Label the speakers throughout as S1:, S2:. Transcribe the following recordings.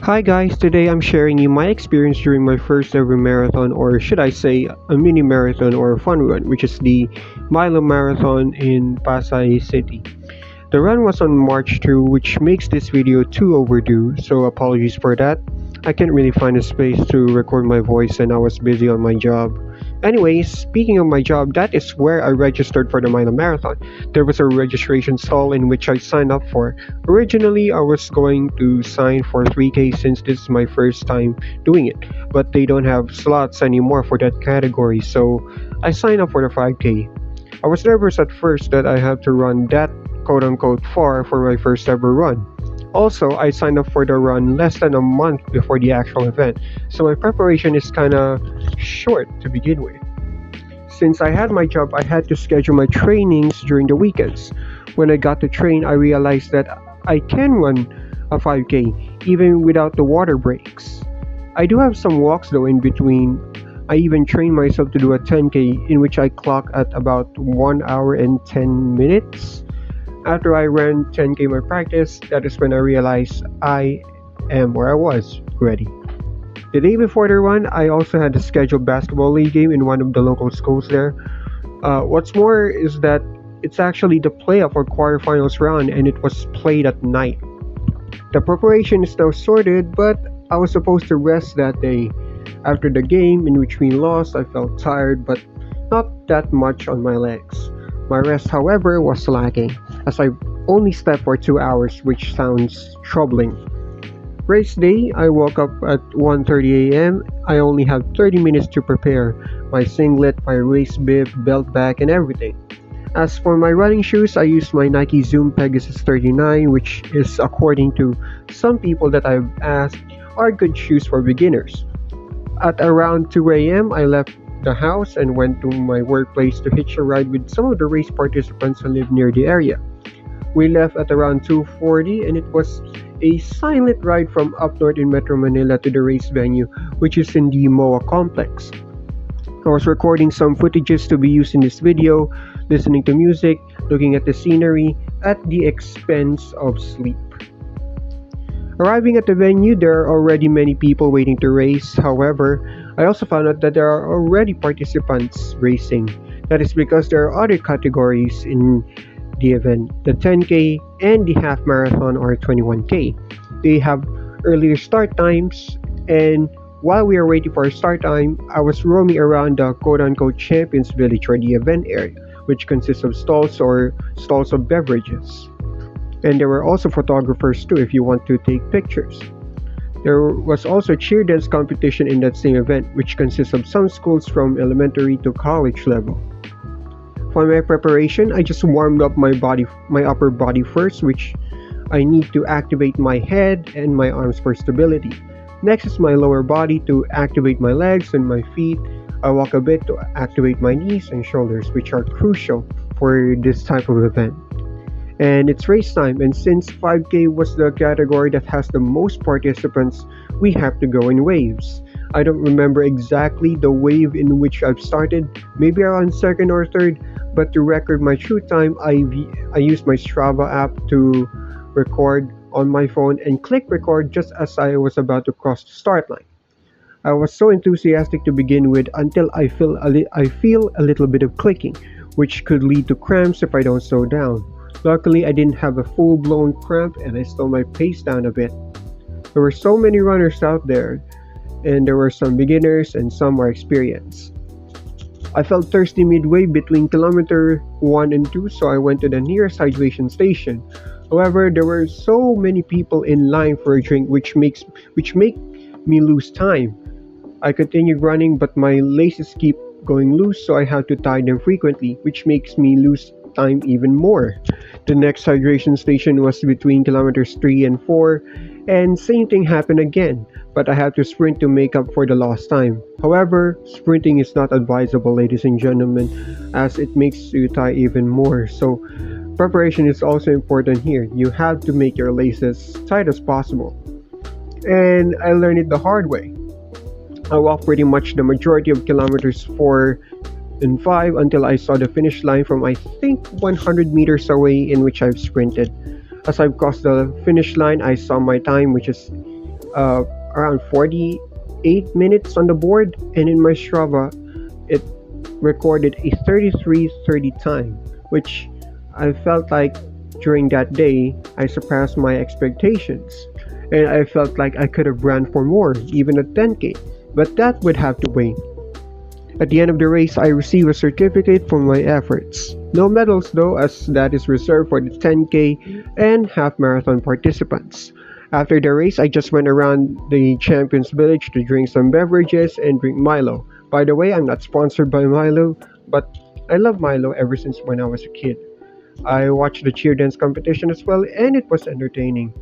S1: Hi guys, today I'm sharing you my experience during my first ever marathon, or should I say a mini marathon or a fun run, which is the Milo Marathon in Pasay City. The run was on March 2, which makes this video too overdue, so apologies for that. I can't really find a space to record my voice and I was busy on my job. Anyways, speaking of my job, that is where I registered for the Milo Marathon. There was a registration stall in which I signed up for. Originally, I was going to sign for 3K since this is my first time doing it, but they don't have slots anymore for that category, so I signed up for the 5K. I was nervous at first that I had to run that quote unquote far for my first ever run. Also, I signed up for the run less than a month before the actual event, so my preparation is kinda short to begin with. Since I had my job, I had to schedule my trainings during the weekends. When I got to train, I realized that I can run a 5K even without the water breaks. I do have some walks though in between. I even trained myself to do a 10K in which I clock at about 1 hour and 10 minutes. After I ran 10K my practice, that is when I realized I am where I was ready. The day before the run, I also had a scheduled basketball league game in one of the local schools there. What's more is that it's actually the playoff or quarterfinals round and it was played at night. The preparation is now sorted, but I was supposed to rest that day. After the game in which we lost, I felt tired but not that much on my legs. My rest, however, was lacking, as I only slept for 2 hours, which sounds troubling. Race day, I woke up at 1:30 a.m. I only have 30 minutes to prepare my singlet, my race bib, belt bag, and everything. As for my running shoes, I used my Nike Zoom Pegasus 39, which is, according to some people that I've asked, are good shoes for beginners. At around 2 a.m., I left the house and went to my workplace to hitch a ride with some of the race participants who live near the area. We left at around 2:40 and it was a silent ride from up north in Metro Manila to the race venue, which is in the MOA complex. I was recording some footages to be used in this video, listening to music, looking at the scenery, at the expense of sleep. Arriving at the venue, there are already many people waiting to race. However, I also found out that there are already participants racing. That is because there are other categories in the event, the 10K and the half marathon or 21K. They have earlier start times, and while we are waiting for our start time, I was roaming around the quote unquote Champions Village or the event area, which consists of stalls or stalls of beverages. And there were also photographers too if you want to take pictures. There was also cheer dance competition in that same event, which consists of some schools from elementary to college level. For my preparation, I just warmed up my upper body first, which I need to activate my head and my arms for stability. Next is my lower body to activate my legs and my feet. I walk a bit to activate my knees and shoulders, which are crucial for this type of event. And it's race time, and since 5K was the category that has the most participants, we have to go in waves. I don't remember exactly the wave in which I've started, maybe around second or third, but to record my true time, I used my Strava app to record on my phone and click record just as I was about to cross the start line. I was so enthusiastic to begin with until I feel a little bit of clicking, which could lead to cramps if I don't slow down. Luckily, I didn't have a full-blown cramp and I slowed my pace down a bit. There were so many runners out there, and there were some beginners and some more experienced. I felt thirsty midway between kilometer 1 and 2, so I went to the nearest hydration station. However, there were so many people in line for a drink which make me lose time. I continued running, but my laces keep going loose, so I have to tie them frequently, which makes me lose time even more. The next hydration station was between kilometers 3 and 4, and same thing happened again, but I had to sprint to make up for the lost time. However, sprinting is not advisable, ladies and gentlemen, as it makes you tie even more. So preparation is also important here. You have to make your laces tight as possible. And I learned it the hard way. I walked pretty much the majority of kilometers 4 and 5 until I saw the finish line from I think 100 meters away, in which I've sprinted. As I've crossed the finish line, I saw my time, which is around 48 minutes on the board, and in my Strava, it recorded a 33:30 time, which I felt like during that day I surpassed my expectations. And I felt like I could have ran for more, even at 10K, but that would have to wait. At the end of the race, I received a certificate for my efforts. No medals though, as that is reserved for the 10K and half marathon participants. After the race, I just went around the Champions Village to drink some beverages and drink Milo. By the way, I'm not sponsored by Milo, but I love Milo ever since when I was a kid. I watched the cheer dance competition as well, and it was entertaining.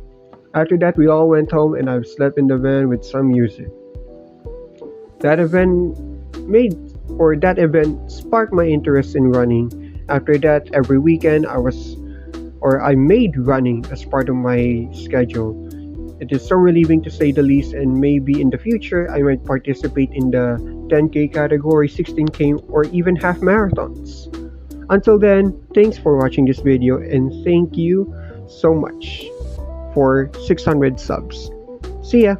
S1: After that, we all went home and I slept in the van with some music. That event made that event sparked my interest in running. After that, every weekend I made running as part of my schedule. It is so relieving to say the least, and maybe in the future I might participate in the 10K category, 16K, or even half marathons. Until then, thanks for watching this video and thank you so much for 600 subs. See ya!